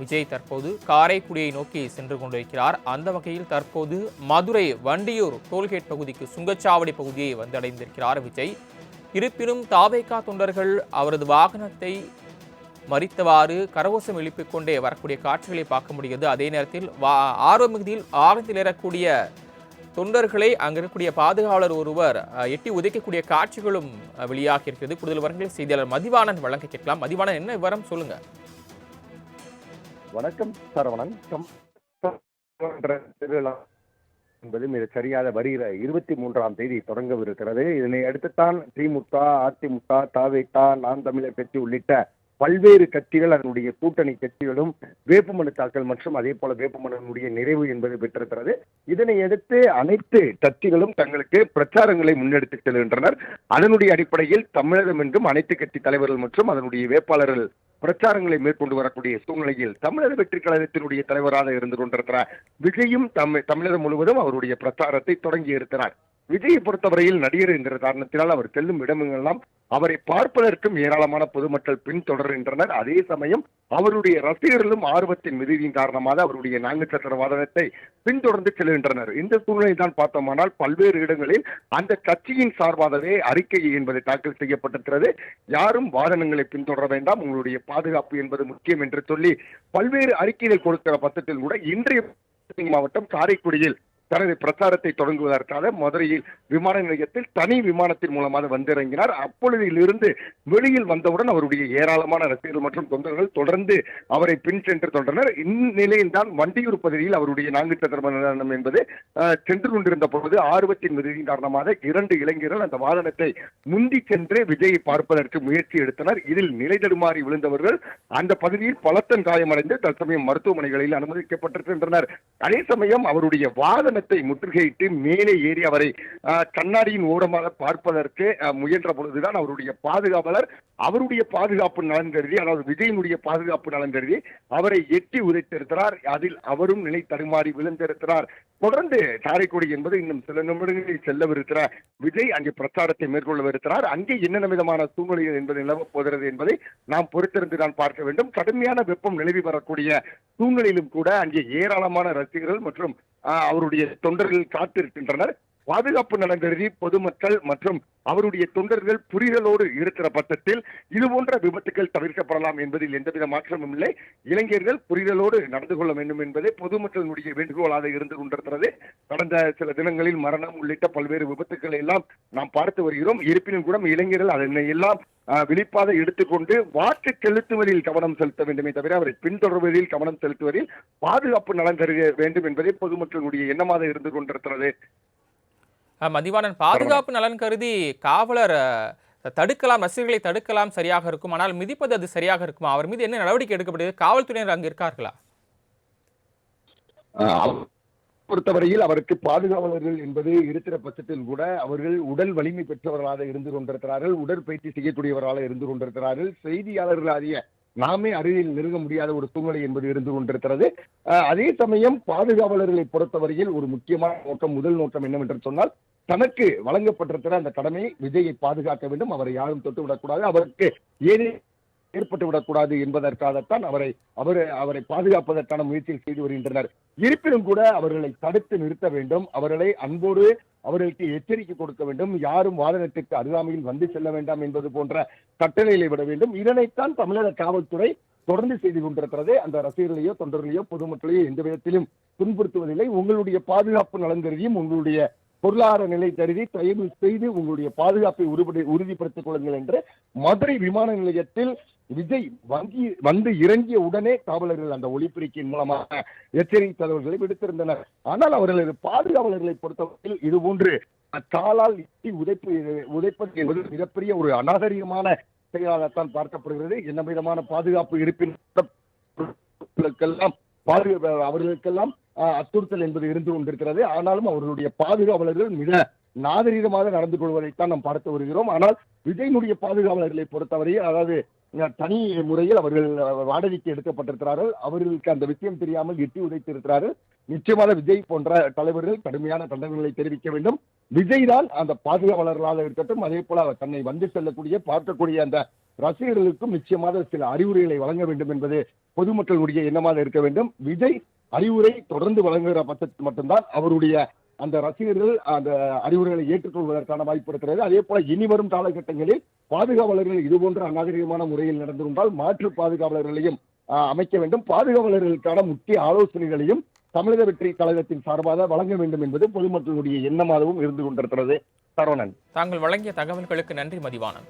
விஜய் தற்போது காரைக்குடியை நோக்கி சென்று கொண்டிருக்கிறார். அந்த வகையில் தற்போது மதுரை வண்டியூர் டோல்கேட் பகுதிக்கு சுங்கச்சாவடி பகுதியை வந்தடைந்திருக்கிறார் விஜய். இருப்பினும் தாவேகா தொண்டர்கள் அவரது வாகனத்தை மறித்தவாறு கரகோஷம் எழுப்பிக் கொண்டே வரக்கூடிய காட்சிகளை பார்க்க முடிகிறது. அதே நேரத்தில் ஆர்வமிகுதியில் ஆழத்தில் ஏறக்கூடிய தொண்டர்களை அங்கு இருக்கக்கூடிய பாதுகாவலர் ஒருவர் எட்டி உதைக்கக்கூடிய காட்சிகளும் வெளியாகி இருக்கிறது. கூடுதல் விவரங்களை செய்தியாளர் மதிவாணன் வழங்க கேட்கலாம். மதிவாணன், என்ன விவரம் சொல்லுங்க? வணக்கம் சார். வணக்கம். திருவிழா என்பது மிக சரியாக வருகிற 23ஆம் தேதி தொடங்கவிருக்கிறது. இதனை அடுத்துத்தான் திமுக, அதிமுக, தாவேகா, நாம் தமிழர் கட்சி உள்ளிட்ட பல்வேறு கட்சிகள், அதனுடைய கூட்டணி கட்சிகளும் வேட்புமனு தாக்கல் மற்றும் அதே போல வேட்புமனுடைய நிறைவு என்பது பெற்றிருக்கிறது. இதனை அடுத்து அனைத்து கட்சிகளும் தங்களுக்கு பிரச்சாரங்களை முன்னெடுத்துச் செல்கின்றனர். அதனுடைய அடிப்படையில் தமிழகம் எங்கும் அனைத்து கட்சி தலைவர்கள் மற்றும் அதனுடைய வேட்பாளர்கள் பிரச்சாரங்களை மேற்கொண்டு வரக்கூடிய சூழ்நிலையில் தமிழக வெற்றி கழகத்தினுடைய தலைவராக இருந்து கொண்டிருக்கிறார் விஜயும் தமிழகம் முழுவதும் அவருடைய பிரச்சாரத்தை தொடங்கி இருக்கிறார். விஜயை பொறுத்தவரையில் நடிகர் என்கிற காரணத்தினால் அவர் செல்லும் இடமெல்லாம் அவரை பார்ப்பதற்கும் ஏராளமான பொதுமக்கள் பின்தொடர்கின்றனர். அதே சமயம் அவருடைய ரசிகர்களும் ஆர்வத்தின் மிகுதியின் காரணமாக அவருடைய 4 சக்கர வாகனத்தை பின்தொடர்ந்து செல்கின்றனர். இந்த சூழ்நிலை தான் பார்த்தோமானால் பல்வேறு இடங்களில் அந்த கட்சியின் சார்பாகவே அறிக்கை என்பது தாக்கல் செய்யப்பட்டிருக்கிறது. யாரும் வாகனங்களை பின்தொடர வேண்டாம், உங்களுடைய பாதுகாப்பு என்பது முக்கியம் என்று சொல்லி பல்வேறு அறிக்கைகள் கொடுக்கிற பட்சத்தில் கூட இன்றைய மாவட்டம் காரைக்குடியில் தனது பிரச்சாரத்தை தொடங்குவதற்காக மதுரையில் விமான நிலையத்தில் தனி விமானத்தின் மூலமாக வந்திறங்கினார். அப்பொழுதிலிருந்து வெளியில் வந்தவுடன் அவருடைய ஏராளமான ரசிகர்கள் மற்றும் தொண்டர்கள் தொடர்ந்து அவரை பின் சென்று தொடர்ந்தனர். இந்நிலையில் தான் வண்டியூர் பகுதியில் அவருடைய 4 சக்கர வாகனம் என்பது சென்று கொண்டிருந்த பொழுது ஆர்வத்தின் மிகுதியின் காரணமாக 2 இளைஞர்கள் அந்த வாகனத்தை முந்தி சென்று விஜயை பார்ப்பதற்கு முயற்சி எடுத்தனர். இதில் நிலை தடுமாறி விழுந்தவர்கள் அந்த பகுதியில் பலத்த காயமடைந்து தற்சமயம் மருத்துவமனைகளில் அனுமதிக்கப்பட்டிருக்கின்றனர். அதே சமயம் அவருடைய வாகன முற்றுகையிட்டு மேலே ஏறி அவரை கண்ணாடியின் ஓரமாக பார்ப்பதற்கு முயன்ற பொழுதுதான் அவருடைய பாதுகாவலர் அவருடைய பாதுகாப்பு நலன் கருதி, அதாவது விஜயனுடைய பாதுகாப்பு நலன் கருதி அவரை எட்டி உதைத்திருக்கிறார். அதில் அவரும் நிலை தடுமாறி விழுந்திருக்கிறார். தொடர்ந்து காரைக்குடி என்பது இன்னும் சில நிமிடங்களில் செல்லவிருக்கிறார் விஜய் அங்கே பிரச்சாரத்தை மேற்கொள்ளவிருக்கிறார். அங்கே என்னென்ன விதமான சூழ்நிலைகள் என்பது நிலவப் போகிறது என்பதை நாம் பொறுத்திருந்து தான் பார்க்க வேண்டும். கடுமையான வெப்பம் நிலவி வரக்கூடிய சூழ்நிலையிலும் கூட அங்கே ஏராளமான ரசிகர்கள் மற்றும் அவருடைய தொண்டர்கள் காத்திருக்கின்றனர். பாதுகாப்பு நலன் கருதி பொதுமக்கள் மற்றும் அவருடைய தொண்டர்கள் புரிதலோடு இருக்கிற பட்சத்தில் இது போன்ற விபத்துக்கள் தவிர்க்கப்படலாம் என்பதில் எந்தவித மாற்றமும் இல்லை. இளைஞர்கள் புரிதலோடு நடந்து கொள்ள வேண்டும் என்பதே பொதுமக்களுடைய வேண்டுகோளாக இருந்து கொண்டிருக்கிறது. கடந்த சில தினங்களில் மரணம் உள்ளிட்ட பல்வேறு விபத்துக்களை எல்லாம் நாம் பார்த்து வருகிறோம். இருப்பினும் கூட இளைஞர்கள் அதனை எல்லாம் விழிப்பாக எடுத்துக்கொண்டு வாக்கு செலுத்துவதில் கவனம் செலுத்த வேண்டுமே தவிர அவரை பின்தொடர்வதில் கவனம் செலுத்துவதில் பாதுகாப்பு நலன் கருத வேண்டும் என்பதே பொதுமக்களுடைய எண்ணமாக இருந்து கொண்டிருக்கிறது. மதிவாணன், பாதுகாப்பு நலன் கருதி காவலர் தடுக்கலாம், ரசிகர்களை தடுக்கலாம், சரியாக இருக்கும். ஆனால் மிதிப்பது அது சரியாக இருக்குமா? அவர் மீது என்ன நடவடிக்கை எடுக்கப்படுகிறது? காவல்துறையினர் அங்கு இருக்கார்களா? பொறுத்தவரையில் அவருக்கு பாதுகாவலர்கள் என்பது இருக்கிற பட்சத்தில் கூட அவர்கள் உடல் வலிமை பெற்றவர்களாக இருந்து கொண்டிருக்கிறார்கள், உடற்பயிற்சி செய்யக்கூடியவர்களாக இருந்து கொண்டிருக்கிறார்கள். செய்தியாளர்களாகிய நாமே அருகில் நெருங்க முடியாத ஒரு சூழ்நிலை என்பது இருந்து கொண்டிருக்கிறது. அதே சமயம் பாதுகாவலர்களை பொறுத்தவரையில் ஒரு முக்கியமான நோக்கம், முதல் நோக்கம் என்னவென்று சொன்னால், தனக்கு வழங்கப்பட்டிருக்கிற அந்த கடமையை விஜயை பாதுகாக்க வேண்டும், அவரை யாரும் தொட்டுவிடக்கூடாது, அவருக்கு ஏதே ஏற்பட்டு விடக்கூடாது என்பதற்காகத்தான் அவரை பாதுகாப்பதற்கான முயற்சியில் செய்து வருகின்றனர். இருப்பினும் கூட அவர்களை தடுத்து நிறுத்த வேண்டும், அவர்களை அன்போடு அவர்களுக்கு எச்சரிக்கை கொடுக்க வேண்டும், யாரும் வாகனத்திற்கு அருகாமையில் வந்து செல்ல வேண்டாம் என்பது போன்ற கட்டளைகளை விட வேண்டும். இதனைத்தான் தமிழக காவல்துறை தொடர்ந்து செய்து கொண்டிருக்கிறது. அந்த ரசிகர்களையோ தொண்டர்களையோ பொதுமக்களையோ எந்த விதத்திலும் துன்புறுத்துவதில்லை. உங்களுடைய பாதுகாப்பு நலன் கருதியும் உங்களுடைய பொருளாதார நிலை கருதி தயவு செய்து உங்களுடைய பாதுகாப்பை உறுதிப்படுத்திக் கொள்ளுங்கள் என்று மதுரை விமான நிலையத்தில் விஜய் வந்து இறங்கிய உடனே காவலர்கள் அந்த ஒலிபெருக்கின் மூலமாக எச்சரிக்கை தகவல்களை விடுத்திருந்தனர். ஆனால் அவர்களது பாதுகாவலர்களை பொறுத்தவரையில் இதுபோன்று காலால் உதைப்பது என்பது மிகப்பெரிய ஒரு அநாகரிகமான செயலாகத்தான் பார்க்கப்படுகிறது. என்ன விதமான பாதுகாப்பு இருப்பினும் அவர்களுக்கெல்லாம் அச்சுறுத்தல் என்பது இருந்து கொண்டிருக்கிறது. ஆனாலும் அவர்களுடைய பாதுகாவலர்கள் மிக நாகரீகமாக நடந்து கொள்வதைத்தான் நாம் பார்த்து வருகிறோம். ஆனால் விஜயனுடைய பாதுகாவலர்களை பொறுத்தவரையில், அதாவது தனி முறையில் அவர்கள் வாடகைக்கு எடுக்கப்பட்டிருக்கிறார்கள். அவர்களுக்கு அந்த விஷயம் தெரியாமல் எட்டி உதைத்திருக்கிறார்கள். நிச்சயமாக விஜய் போன்ற தலைவர்கள் கடுமையான தண்டனைகளை தெரிவிக்க வேண்டும். விஜய் தான் அந்த பாதுகாவலர்களாக இருக்கட்டும், அதே போல தன்னை வந்து செல்லக்கூடிய பார்க்கக்கூடிய அந்த ரசிகர்களுக்கும் நிச்சயமாக சில அறிவுரைகளை வழங்க வேண்டும் என்பது பொதுமக்களுடைய எண்ணமாக இருக்க வேண்டும். விஜய் அறிவுரை தொடர்ந்து வழங்குகிற பட்சத்தில் மட்டும்தான் அவருடைய அந்த ரசிகர்கள் அந்த அறிவுரைகளை ஏற்றுக்கொள்வதற்கான வாய்ப்பு இருக்கிறது. அதே போல இனி வரும் காலகட்டங்களில் பாதுகாவலர்கள் இதுபோன்ற அநாகரிகமான முறையில் நடந்திருந்தால் மாற்று பாதுகாவலர்களையும் அமைக்க வேண்டும். பாதுகாவலர்களுக்கான முக்கிய ஆலோசனைகளையும் தமிழக வெற்றி கழகத்தின் சார்பாக வழங்க வேண்டும் என்பது பொதுமக்களுடைய எண்ணமாகவும் இருந்து கொண்டிருக்கிறது. சரவணன், தாங்கள் வழங்கிய தகவல்களுக்கு நன்றி மதிவாணன்.